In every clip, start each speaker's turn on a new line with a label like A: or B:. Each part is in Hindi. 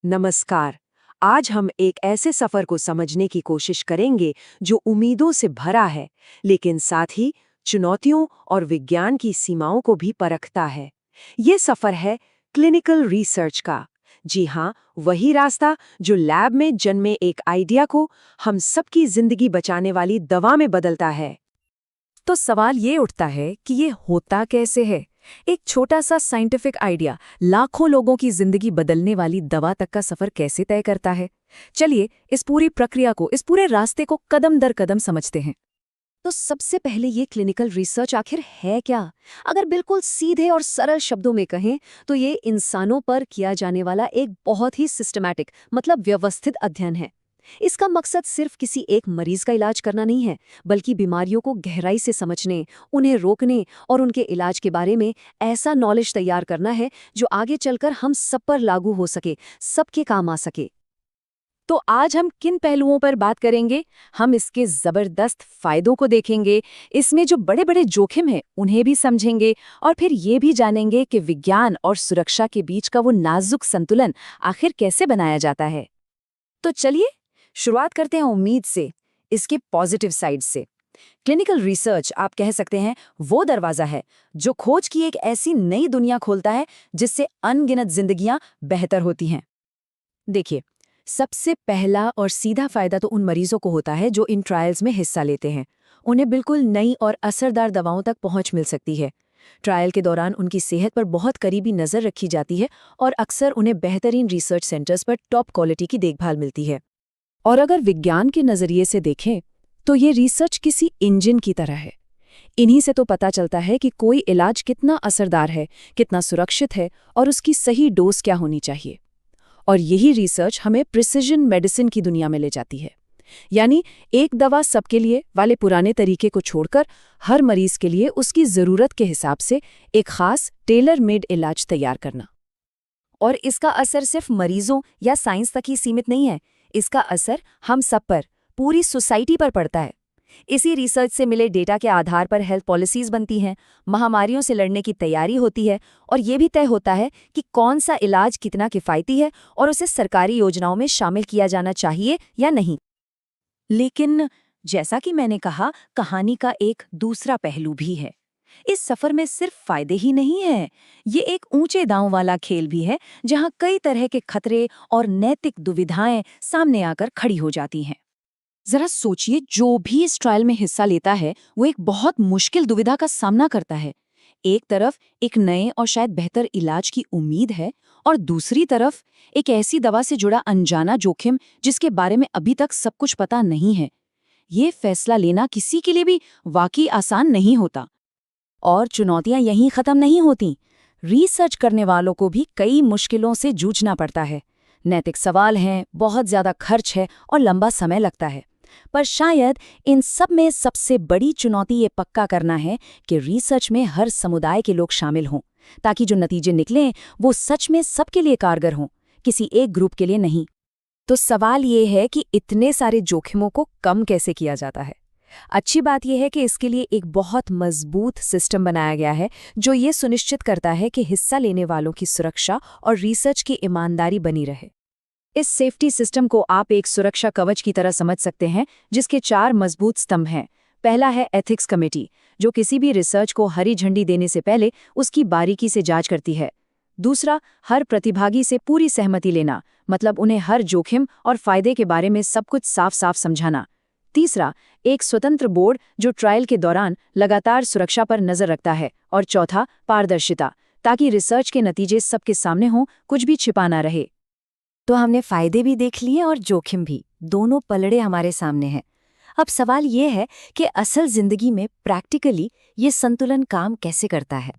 A: नमस्कार। आज हम एक ऐसे सफर को समझने की कोशिश करेंगे जो उम्मीदों से भरा है, लेकिन साथ ही चुनौतियों और विज्ञान की सीमाओं को भी परखता है। ये सफर है क्लिनिकल रिसर्च का। जी हाँ, वही रास्ता जो लैब में जन्मे एक आइडिया को हम सबकी जिंदगी बचाने वाली दवा में बदलता है।
B: तो सवाल ये उठता है कि ये होता कैसे है। एक छोटा सा साइंटिफिक आइडिया लाखों लोगों की जिंदगी बदलने वाली दवा तक का सफर कैसे तय करता है। चलिए इस पूरी प्रक्रिया को, इस पूरे रास्ते को कदम दर कदम समझते हैं। तो सबसे पहले ये क्लिनिकल रिसर्च आखिर है क्या? अगर बिल्कुल सीधे और सरल शब्दों में कहें तो ये इंसानों पर किया जाने वाला एक बहुत ही सिस्टमैटिक, मतलब व्यवस्थित अध्ययन है। इसका मकसद सिर्फ किसी एक मरीज का इलाज करना नहीं है, बल्कि बीमारियों को गहराई से समझने, उन्हें रोकने और उनके इलाज के बारे में ऐसा नॉलेज तैयार करना है जो आगे चलकर हम सब पर लागू हो सके, सबके काम आ सके। तो आज हम किन पहलुओं पर बात करेंगे? हम इसके जबरदस्त फायदों को देखेंगे, इसमें जो बड़े बड़े जोखिम हैं उन्हें भी समझेंगे, और फिर ये भी जानेंगे कि विज्ञान और सुरक्षा के बीच का वो नाजुक संतुलन आखिर कैसे बनाया जाता है। तो चलिए शुरुआत करते हैं उम्मीद से, इसके पॉजिटिव साइड से। क्लिनिकल रिसर्च, आप कह सकते हैं, वो दरवाजा है जो खोज की एक ऐसी नई दुनिया खोलता है जिससे अनगिनत जिंदगियां बेहतर होती हैं। देखिए, सबसे पहला और सीधा फायदा तो उन मरीजों को होता है जो इन ट्रायल्स में हिस्सा लेते हैं। उन्हें बिल्कुल नई और असरदार दवाओं तक पहुंच मिल सकती है। ट्रायल के दौरान उनकी सेहत पर बहुत करीबी नजर रखी जाती है और अक्सर उन्हें बेहतरीन रिसर्च सेंटर्स पर टॉप क्वालिटी की देखभाल मिलती है। और अगर विज्ञान के नजरिए से देखें तो ये रिसर्च किसी इंजन की तरह है। इन्हीं से तो पता चलता है कि कोई इलाज कितना असरदार है, कितना सुरक्षित है और उसकी सही डोज क्या होनी चाहिए। और यही रिसर्च हमें प्रिसिजन मेडिसिन की दुनिया में ले जाती है, यानी एक दवा सबके लिए वाले पुराने तरीके को छोड़कर हर मरीज के लिए उसकी ज़रूरत के हिसाब से एक खास टेलर मेड इलाज तैयार करना। और इसका असर सिर्फ मरीजों या साइंस तक ही सीमित नहीं है, इसका असर हम सब पर, पूरी सोसाइटी पर पड़ता है। इसी रिसर्च से मिले डेटा के आधार पर हेल्थ पॉलिसीज बनती हैं, महामारियों से लड़ने की तैयारी होती है, और ये भी तय होता है कि कौन सा इलाज कितना किफ़ायती है और उसे सरकारी योजनाओं में शामिल किया जाना चाहिए या नहीं। लेकिन जैसा कि मैंने कहा, कहानी का एक दूसरा पहलू भी है। इस सफर में सिर्फ फायदे ही नहीं है, ये एक ऊंचे दांव वाला खेल भी है जहां कई तरह के खतरे और नैतिक दुविधाएं सामने आकर खड़ी हो जाती हैं। जरा सोचिए, जो भी इस ट्रायल में हिस्सा लेता है वो एक बहुत मुश्किल दुविधा का सामना करता है। एक तरफ एक नए और शायद बेहतर इलाज की उम्मीद है, और दूसरी तरफ एक ऐसी दवा से जुड़ा अनजाना जोखिम जिसके बारे में अभी तक सब कुछ पता नहीं है। ये फैसला लेना किसी के लिए भी वाकई आसान नहीं होता। और चुनौतियां यहीं खत्म नहीं होती। रिसर्च करने वालों को भी कई मुश्किलों से जूझना पड़ता है। नैतिक सवाल हैं, बहुत ज्यादा खर्च है और लंबा समय लगता है। पर शायद इन सब में सबसे बड़ी चुनौती ये पक्का करना है कि रिसर्च में हर समुदाय के लोग शामिल हों, ताकि जो नतीजे निकलें वो सच में सबके लिए कारगर हों, किसी एक ग्रुप के लिए नहीं। तो सवाल ये है कि इतने सारे जोखिमों को कम कैसे किया जाता है। अच्छी बात यह है कि इसके लिए एक बहुत मजबूत सिस्टम बनाया गया है जो ये सुनिश्चित करता है कि हिस्सा लेने वालों की सुरक्षा और रिसर्च की ईमानदारी बनी रहे। इस सेफ्टी सिस्टम को आप एक सुरक्षा कवच की तरह समझ सकते हैं, जिसके 4 मजबूत स्तंभ हैं। पहला है एथिक्स कमेटी, जो किसी भी रिसर्च को हरी झंडी देने से पहले उसकी बारीकी से जांच करती है। दूसरा, हर प्रतिभागी से पूरी सहमति लेना, मतलब उन्हें हर जोखिम और फायदे के बारे में सब कुछ साफ साफ समझाना। तीसरा, एक स्वतंत्र बोर्ड जो ट्रायल के दौरान लगातार सुरक्षा पर नजर रखता है। और चौथा, पारदर्शिता, ताकि रिसर्च के नतीजे सबके सामने हों, कुछ भी छिपा ना रहे। तो हमने फायदे भी देख लिए और जोखिम भी, दोनों पलड़े हमारे सामने हैं। अब सवाल ये है कि असल जिंदगी में प्रैक्टिकली ये संतुलन काम कैसे करता है।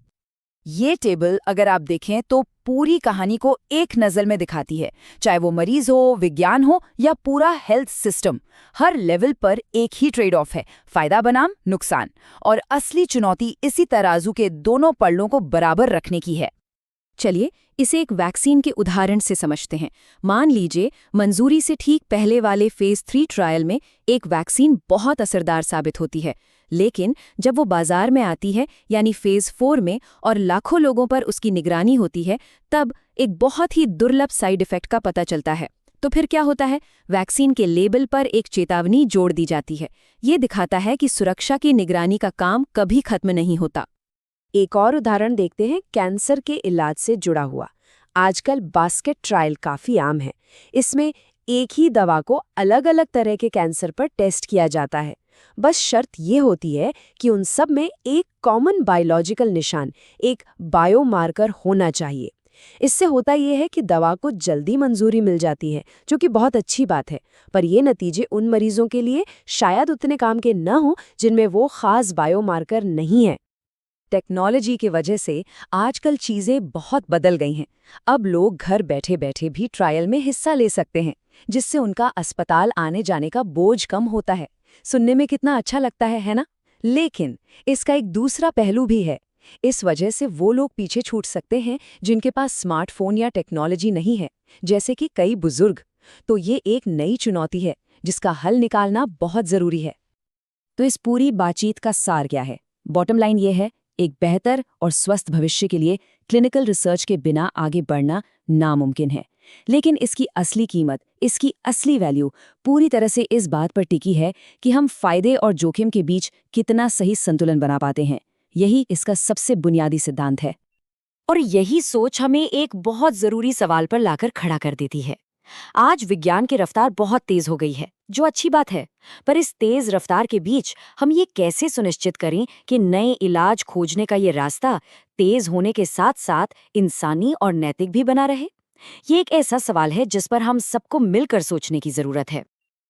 B: ये टेबल अगर आप देखें तो पूरी कहानी को एक नज़र में दिखाती है, चाहे वो मरीज हो, विज्ञान हो या पूरा हेल्थ सिस्टम। हर लेवल पर एक ही ट्रेड ऑफ है, फायदा बनाम नुकसान। और असली चुनौती इसी तराजू के दोनों पल्लों को बराबर रखने की है। चलिए इसे एक वैक्सीन के उदाहरण से समझते हैं। मान लीजिए मंजूरी से ठीक पहले वाले फेज 3 ट्रायल में एक वैक्सीन बहुत असरदार साबित होती है, लेकिन जब वो बाजार में आती है, यानी फेज 4 में, और लाखों लोगों पर उसकी निगरानी होती है, तब एक बहुत ही दुर्लभ साइड इफेक्ट का पता चलता है। तो फिर क्या होता है? वैक्सीन के लेबल पर एक चेतावनी जोड़ दी जाती है। ये दिखाता है कि सुरक्षा की निगरानी का काम कभी खत्म नहीं होता।
A: एक और उदाहरण देखते हैं कैंसर के इलाज से जुड़ा हुआ। आजकल बास्केट ट्रायल काफी आम है। इसमें एक ही दवा को अलग-अलग तरह के कैंसर पर टेस्ट किया जाता है। बस शर्त ये होती है कि उन सब में एक कॉमन बायोलॉजिकल निशान, एक बायोमार्कर होना चाहिए। इससे होता ये है कि दवा को जल्दी मंजूरी मिल जाती है, जो कि बहुत अच्छी बात है। पर ये नतीजे उन मरीजों के लिए शायद उतने काम के न हों जिनमें वो खास बायोमार्कर नहीं है।
B: टेक्नोलॉजी की वजह से आजकल चीजें बहुत बदल गई हैं। अब लोग घर बैठे बैठे भी ट्रायल में हिस्सा ले सकते हैं, जिससे उनका अस्पताल आने जाने का बोझ कम होता है। सुनने में कितना अच्छा लगता है ना? लेकिन इसका एक दूसरा पहलू भी है। इस वजह से वो लोग पीछे छूट सकते हैं जिनके पास स्मार्टफोन या टेक्नोलॉजी नहीं है, जैसे कि कई बुजुर्ग। तो ये एक नई चुनौती है जिसका हल निकालना बहुत जरूरी है। तो इस पूरी बातचीत का सार क्या है? बॉटम लाइन ये है, एक बेहतर और स्वस्थ भविष्य के लिए क्लिनिकल रिसर्च के बिना आगे बढ़ना नामुमकिन है। लेकिन इसकी असली कीमत, इसकी असली वैल्यू पूरी तरह से इस बात पर टिकी है कि हम फायदे और जोखिम के बीच कितना सही संतुलन बना पाते हैं। यही इसका सबसे बुनियादी सिद्धांत है। और यही सोच हमें एक बहुत जरूरी सवाल पर लाकर खड़ा कर देती है। आज विज्ञान की रफ्तार बहुत तेज हो गई है, जो अच्छी बात है। पर इस तेज रफ्तार के बीच हम ये कैसे सुनिश्चित करें कि नए इलाज खोजने का ये रास्ता तेज होने के साथ साथ इंसानी और नैतिक भी बना रहे? ये एक ऐसा सवाल है जिस पर हम सबको मिलकर सोचने की जरूरत है।